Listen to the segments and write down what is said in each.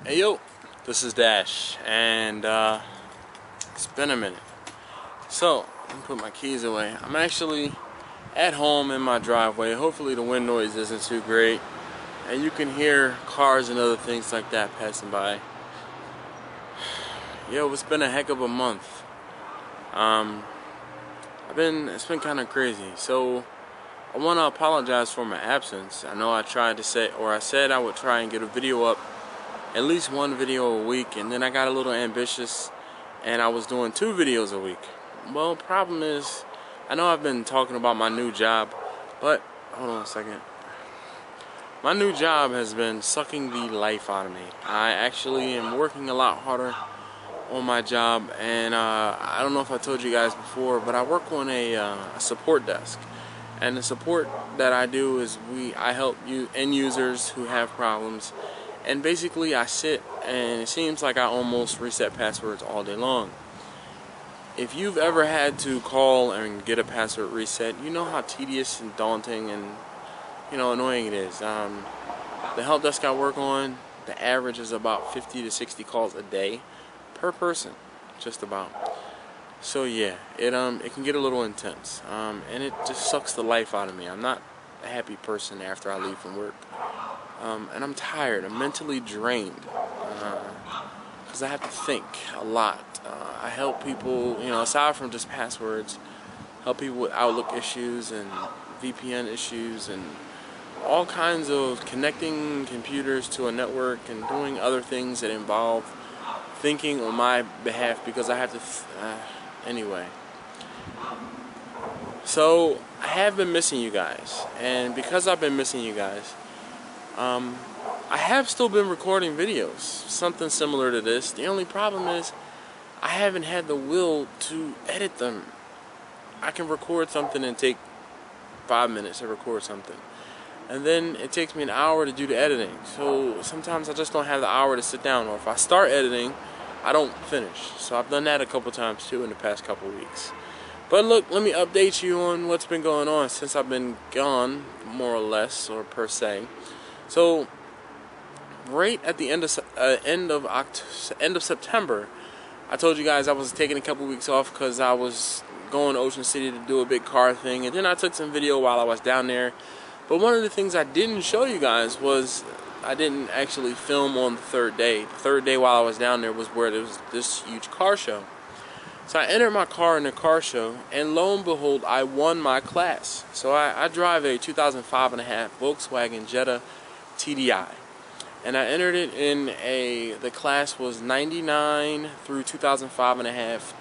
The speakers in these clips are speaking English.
Hey yo, this is Dash, and it's been a minute. So, let me put my keys away. I'm actually at home in my driveway. Hopefully the wind noise isn't too great, and you can hear cars and other things like that passing by. Yo, it's been a heck of a month. It's been kind of crazy. So, I want to apologize for my absence. I know I said I would try and get a video up, at least one video a week, and then I got a little ambitious and I was doing 2 videos a week. Well, problem is, I know I've been talking about my new job, but hold on a second. My new job has been sucking the life out of me. I actually am working a lot harder on my job, and I don't know if I told you guys before, but I work on a support desk. And the support that I do is I help end users who have problems. And basically I sit and it seems like I almost reset passwords all day long. If you've ever had to call and get a password reset, you know how tedious and daunting and annoying it is. The help desk I work on, the average is about 50 to 60 calls a day per person, just about. So yeah, it can get a little intense, and it just sucks the life out of me. I'm not a happy person after I leave from work. And I'm tired, I'm mentally drained, because I have to think a lot. I help people, aside from just passwords, help people with Outlook issues and VPN issues and all kinds of connecting computers to a network and doing other things that involve thinking on my behalf because I have to, anyway. So, I have been missing you guys, and because I've been missing you guys, I have still been recording videos, something similar to this. The only problem is I haven't had the will to edit them. I can record something and take 5 minutes to record something, and then it takes me an hour to do the editing. So sometimes I just don't have the hour to sit down, or if I start editing, I don't finish. So I've done that a couple times too in the past couple weeks. But look, let me update you on what's been going on since I've been gone, more or less, or per se. So, right at the end of September, I told you guys I was taking a couple weeks off because I was going to Ocean City to do a big car thing, and then I took some video while I was down there. But one of the things I didn't show you guys was I didn't actually film on the 3rd day. The 3rd day while I was down there was where there was this huge car show. So I entered my car in the car show, and lo and behold, I won my class. So I drive a 2005 and a half Volkswagen Jetta TDI, and I entered it in the class was 99 through 2005 and a half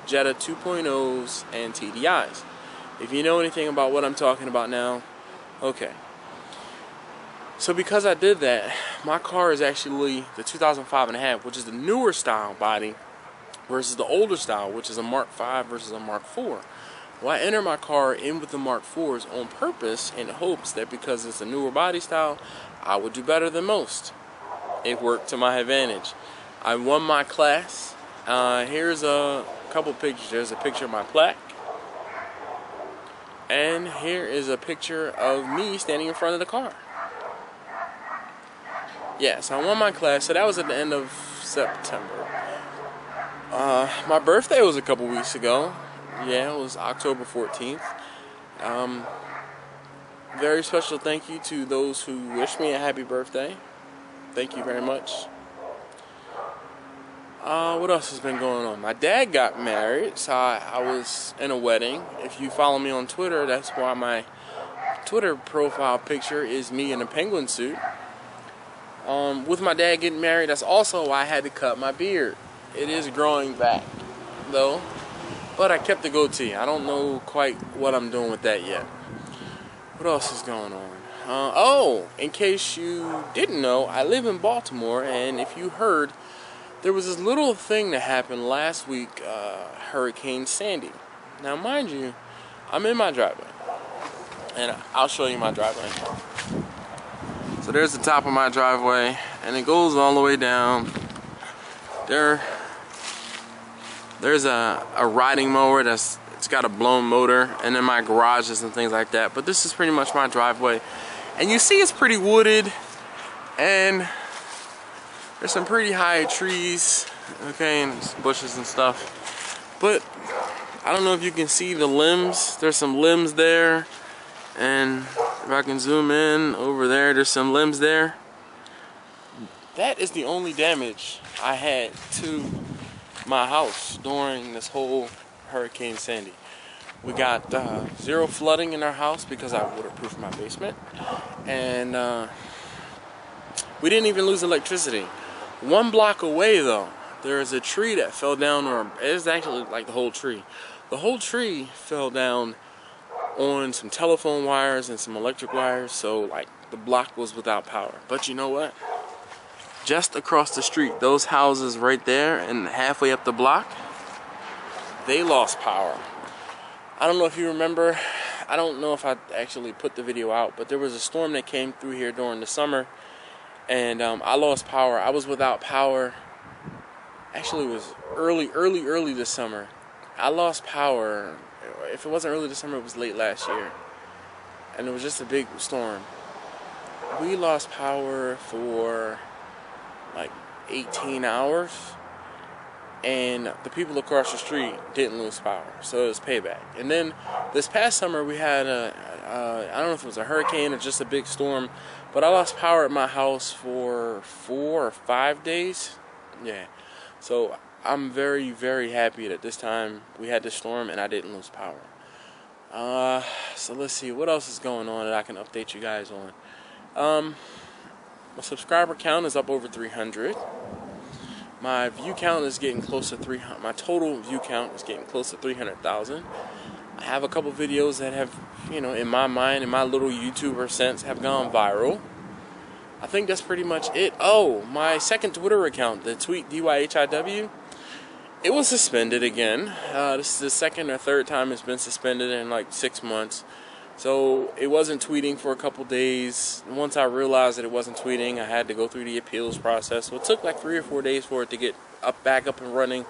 Jetta 2.0s and TDIs. If you know anything about what I'm talking about now, okay. So because I did that, my car is actually the 2005 and a half, which is the newer style body, versus the older style, which is a Mark V versus a Mark IV. Well, I enter my car in with the Mark IVs on purpose in hopes that because it's a newer body style, I would do better than most. It worked to my advantage. I won my class. Here's a couple pictures. There's a picture of my plaque. And here is a picture of me standing in front of the car. Yeah, so I won my class. So that was at the end of September. My birthday was a couple weeks ago. Yeah, it was October 14th. Very special thank you to those who wished me a happy birthday. Thank you very much. What else has been going on? My dad got married, so I was in a wedding. If you follow me on Twitter, that's why my Twitter profile picture is me in a penguin suit. With my dad getting married, that's also why I had to cut my beard. It is growing back, though, but I kept the goatee. I don't know quite what I'm doing with that yet. What else is going on? In case you didn't know, I live in Baltimore, and if you heard, there was this little thing that happened last week, Hurricane Sandy. Now, mind you, I'm in my driveway, and I'll show you my driveway. So there's the top of my driveway, and it goes all the way down. There's a riding mower it's got a blown motor, and then my garages and things like that. But this is pretty much my driveway, and you see it's pretty wooded, and There's some pretty high trees, okay, and bushes and stuff. But I don't know if you can see the limbs. There's some limbs there. And if I can zoom in over there, there's some limbs there. That is the only damage I had to my house during this whole Hurricane Sandy. We got 0 flooding in our house because I waterproofed my basement. And we didn't even lose electricity. 1 block away though, there is a tree that fell down, or it's actually like the whole tree. The whole tree fell down on some telephone wires and some electric wires, so like the block was without power. But you know what? Just across the street, those houses right there and halfway up the block, they lost power. I don't know if you remember, I don't know if I actually put the video out, but there was a storm that came through here during the summer, and I lost power. I was without power. Actually, it was early this summer. I lost power. If it wasn't early this summer, it was late last year. And it was just a big storm. We lost power for like 18 hours. And the people across the street didn't lose power. So it was payback. And then this past summer, we had I don't know if it was a hurricane or just a big storm, but I lost power at my house for 4 or 5 days. Yeah. So I'm very, very happy that this time we had this storm and I didn't lose power. So let's see what else is going on that I can update you guys on. My subscriber count is up over 300. My view count is getting close to 300. My total view count is getting close to 300,000. I have a couple videos that have, in my mind, in my little YouTuber sense, have gone viral. I think that's pretty much it. Oh, my second Twitter account, the tweet DYHIW, it was suspended again. This is the second or third time it's been suspended in like 6 months. So it wasn't tweeting for a couple days. Once I realized that it wasn't tweeting, I had to go through the appeals process. So it took like 3 or 4 days for it to get back up and running.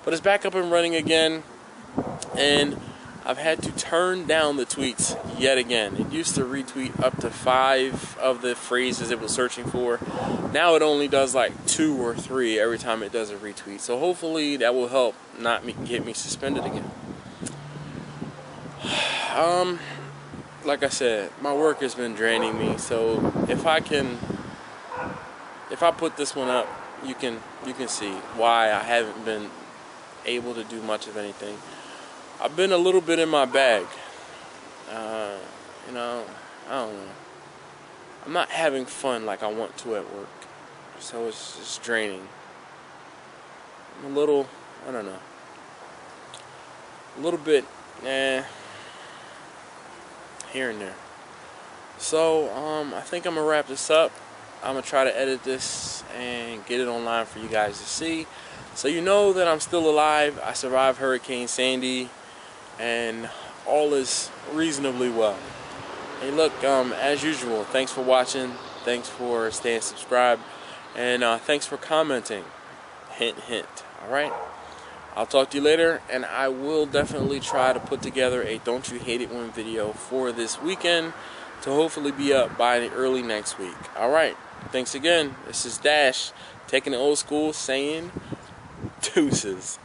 But it's back up and running again. And I've had to turn down the tweets yet again. It used to retweet up to 5 of the phrases it was searching for. Now it only does like 2 or 3 every time it does a retweet. So hopefully that will help not get me suspended again. Like I said, my work has been draining me. So if I put this one up, you can see why I haven't been able to do much of anything. I've been a little bit in my bag. I don't know. I'm not having fun like I want to at work. So it's just draining. I'm a little, I don't know. A little bit, here and there. So, I think I'm going to wrap this up. I'm going to try to edit this and get it online for you guys to see. So you know that I'm still alive. I survived Hurricane Sandy. And all is reasonably well. Hey, look, as usual, thanks for watching. Thanks for staying subscribed. And thanks for commenting. Hint, hint. Alright? I'll talk to you later. And I will definitely try to put together a Don't You Hate It When video for this weekend to hopefully be up by early next week. Alright? Thanks again. This is Dash, taking it old school, saying deuces.